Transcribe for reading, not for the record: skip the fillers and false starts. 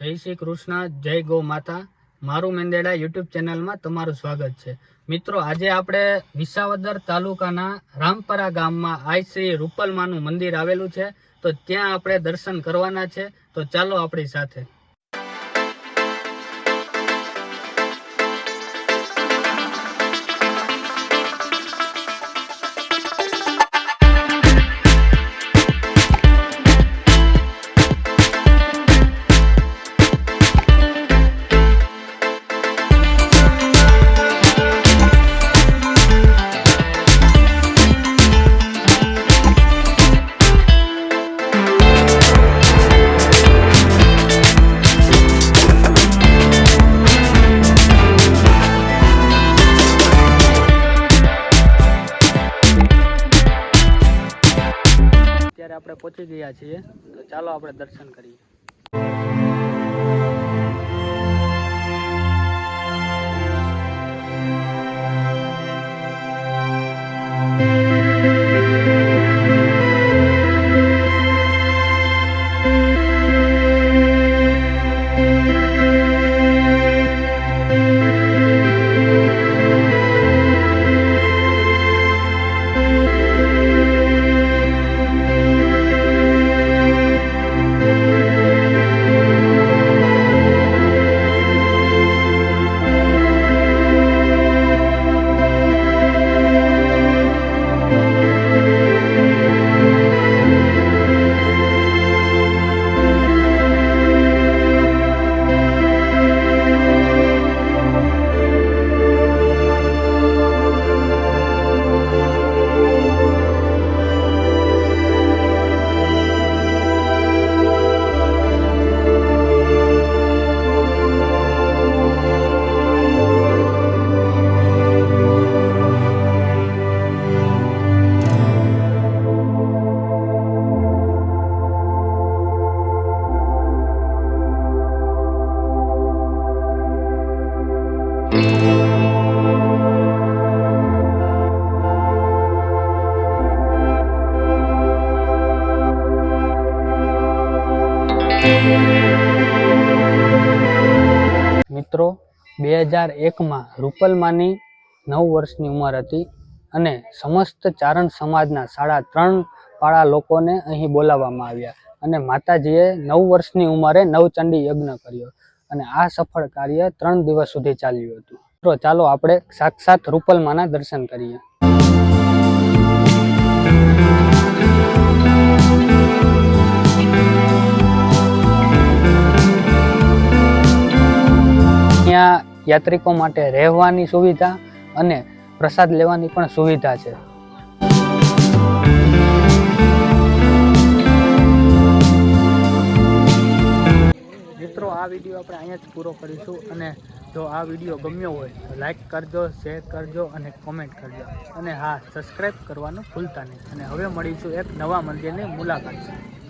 જય શ્રી કૃષ્ણ, જય ગૌ માતા। મારું મેંદેડા યુટ્યુબ ચેનલમાં તમારું સ્વાગત છે। મિત્રો, આજે આપણે વિસાવદર તાલુકાના રામપરા ગામમાં આઈ શ્રી રૂપલમાનું મંદિર આવેલું છે, તો ત્યાં આપણે દર્શન કરવાના છે। તો ચાલો આપણી સાથે। અત્યારે આપણે પહોંચી ગયા છીએ, તો ચાલો આપણે દર્શન કરીએ। મિત્રો, 2001માં રૂપલમાની 9 વર્ષની ઉંમર હતી અને સમસ્ત ચારણ સમાજના 3.5 પાળા લોકોને અહીં બોલાવવામાં આવ્યા અને માતાજીએ 9 વર્ષની ઉંમરે નવચંડી યજ્ઞ કર્યો અને આ સફળ કાર્ય 3 દિવસ સુધી ચાલ્યું હતું। તો ચાલો આપણે સાક્ષાત રૂપલમાના દર્શન કરીએ। અહીંયા યાત્રિકો માટે રહેવાની સુવિધા અને પ્રસાદ લેવાની પણ સુવિધા છે। મિત્રો, આ વિડીયો આપણે અહીંયા જ પૂરો કરીશું અને જો આ વિડીયો ગમ્યો હોય તો લાઈક કરજો, શેર કરજો અને કોમેન્ટ કરજો અને હા, સબસ્ક્રાઈબ કરવાનું ભૂલતા નહીં। અને હવે મળીશું એક નવા મંદિરની મુલાકાત સાથે।